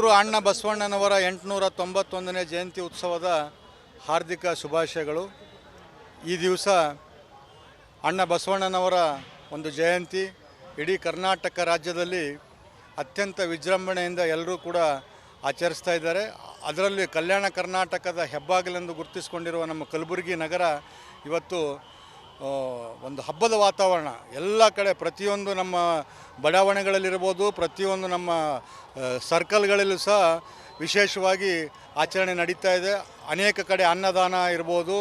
ಎಲ್ರಿಗೂ ಅಣ್ಣ ಬಸವಣ್ಣನವರ 891ನೇ ಜಯಂತಿ ಉತ್ಸವದ ಹಾರ್ದಿಕ ಶುಭಾಶಯಗಳು. ಈ ದಿವಸ ಅಣ್ಣ ಬಸವಣ್ಣನವರ ಒಂದು ಜಯಂತಿ ಇಡೀ ಕರ್ನಾಟಕ ರಾಜ್ಯದಲ್ಲಿ ಅತ್ಯಂತ ವಿಜೃಂಭಣೆಯಿಂದ ಎಲ್ಲರೂ ಕೂಡ ಆಚರಿಸ್ತಾ ಇದ್ದಾರೆ. ಅದರಲ್ಲಿ ಕಲ್ಯಾಣ ಕರ್ನಾಟಕದ ಹೆಬ್ಬಾಗಿಲೆಂದು ಗುರುತಿಸಿಕೊಂಡಿರುವ ನಮ್ಮ ಕಲಬುರಗಿ ನಗರ ಇವತ್ತು ಒಂದು ಹಬ್ಬದ ವಾತಾವರಣ. ಎಲ್ಲ ಕಡೆ ಪ್ರತಿಯೊಂದು ನಮ್ಮ ಬಡಾವಣೆಗಳಲ್ಲಿರ್ಬೋದು, ಪ್ರತಿಯೊಂದು ನಮ್ಮ ಸರ್ಕಲ್ಗಳಲ್ಲೂ ಸಹ ವಿಶೇಷವಾಗಿ ಆಚರಣೆ ನಡೀತಾ ಇದೆ. ಅನೇಕ ಕಡೆ ಅನ್ನದಾನ ಇರ್ಬೋದು,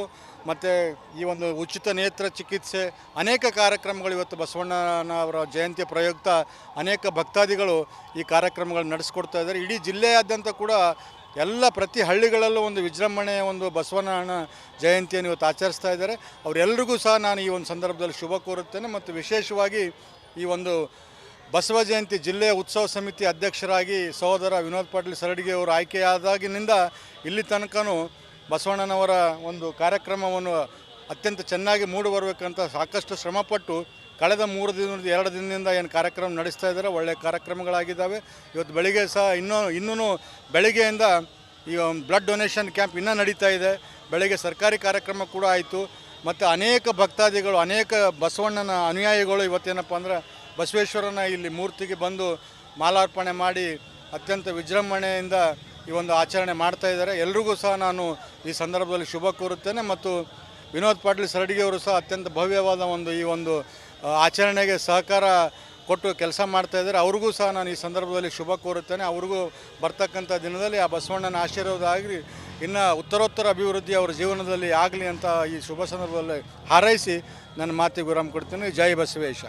ಮತ್ತು ಈ ಒಂದು ಉಚಿತ ನೇತ್ರ ಚಿಕಿತ್ಸೆ, ಅನೇಕ ಕಾರ್ಯಕ್ರಮಗಳು ಇವತ್ತು ಬಸವಣ್ಣನವರ ಜಯಂತಿ ಪ್ರಯುಕ್ತ ಅನೇಕ ಭಕ್ತಾದಿಗಳು ಈ ಕಾರ್ಯಕ್ರಮಗಳು ನಡೆಸ್ಕೊಡ್ತಾ ಇದ್ದಾರೆ. ಇಡೀ ಜಿಲ್ಲೆಯಾದ್ಯಂತ ಕೂಡ ಎಲ್ಲ ಪ್ರತಿ ಹಳ್ಳಿಗಳಲ್ಲೂ ಒಂದು ವಿಜೃಂಭಣೆಯ ಒಂದು ಬಸವಣ್ಣನ ಜಯಂತಿಯನ್ನು ಇವತ್ತು ಆಚರಿಸ್ತಾ ಇದ್ದಾರೆ. ಅವರೆಲ್ಲರಿಗೂ ಸಹ ನಾನು ಈ ಒಂದು ಸಂದರ್ಭದಲ್ಲಿ ಶುಭ ಕೋರುತ್ತೇನೆ. ಮತ್ತು ವಿಶೇಷವಾಗಿ ಈ ಒಂದು ಬಸವ ಜಯಂತಿ ಜಿಲ್ಲೆಯ ಉತ್ಸವ ಸಮಿತಿ ಅಧ್ಯಕ್ಷರಾಗಿ ಸಹೋದರ ವಿನೋದ್ ಪಾಟೀಲ್ ಸರಡಿಗೆ ಅವರು ಆಯ್ಕೆಯಾದಾಗಿನಿಂದ ಇಲ್ಲಿ ತನಕನೂ ಬಸವಣ್ಣನವರ ಒಂದು ಕಾರ್ಯಕ್ರಮವನ್ನು ಅತ್ಯಂತ ಚೆನ್ನಾಗಿ ಮೂಡಿಬರಬೇಕಂತ ಸಾಕಷ್ಟು ಶ್ರಮಪಟ್ಟು ಕಳೆದ 2 ದಿನದಿಂದ ಏನು ಕಾರ್ಯಕ್ರಮ ನಡೆಸ್ತಾ ಇದ್ದಾರೆ, ಒಳ್ಳೆಯ ಕಾರ್ಯಕ್ರಮಗಳಾಗಿದ್ದಾವೆ. ಇವತ್ತು ಬೆಳಿಗ್ಗೆ ಸಹ ಇನ್ನೂ ಬೆಳಿಗ್ಗೆಯಿಂದ ಈ ಬ್ಲಡ್ ಡೊನೇಷನ್ ಕ್ಯಾಂಪ್ ಇನ್ನೂ ನಡೀತಾ ಇದೆ. ಬೆಳಗ್ಗೆ ಸರ್ಕಾರಿ ಕಾರ್ಯಕ್ರಮ ಕೂಡ ಆಯಿತು. ಮತ್ತು ಅನೇಕ ಭಕ್ತಾದಿಗಳು, ಅನೇಕ ಬಸವಣ್ಣನ ಅನುಯಾಯಿಗಳು ಇವತ್ತೇನಪ್ಪ ಅಂದ್ರೆ ಬಸವೇಶ್ವರನ ಇಲ್ಲಿ ಮೂರ್ತಿಗೆ ಬಂದು ಮಾಲಾರ್ಪಣೆ ಮಾಡಿ ಅತ್ಯಂತ ವಿಜೃಂಭಣೆಯಿಂದ ಈ ಒಂದು ಆಚರಣೆ ಮಾಡ್ತಾ ಇದ್ದಾರೆ. ಎಲ್ರಿಗೂ ಸಹ ನಾನು ಈ ಸಂದರ್ಭದಲ್ಲಿ ಶುಭ ಕೋರುತ್ತೇನೆ. ಮತ್ತು ವಿನೋದ್ ಪಾಟೀಲ್ ಸರಡಿಗೆ ಅವರು ಸಹ ಅತ್ಯಂತ ಭವ್ಯವಾದ ಈ ಒಂದು ಆಚರಣೆಗೆ ಸಹಕಾರ ಕೊಟ್ಟು ಕೆಲಸ ಮಾಡ್ತಾಯಿದ್ದಾರೆ. ಅವ್ರಿಗೂ ಸಹ ನಾನು ಈ ಸಂದರ್ಭದಲ್ಲಿ ಶುಭ ಕೋರುತ್ತೇನೆ. ಅವ್ರಿಗೂ ಬರ್ತಕ್ಕಂಥ ದಿನದಲ್ಲಿ ಆ ಬಸವಣ್ಣನ ಆಶೀರ್ವಾದ ಆಗಲಿ, ಇನ್ನು ಉತ್ತರೋತ್ತರ ಅಭಿವೃದ್ಧಿ ಅವರ ಜೀವನದಲ್ಲಿ ಆಗಲಿ ಅಂತ ಈ ಶುಭ ಸಂದರ್ಭದಲ್ಲಿ ಹಾರೈಸಿ ನನ್ನ ಮಾತಿಗೆ ವಿರಾಮ ಕೊಡ್ತೀನಿ. ಜೈ ಬಸವೇಶ.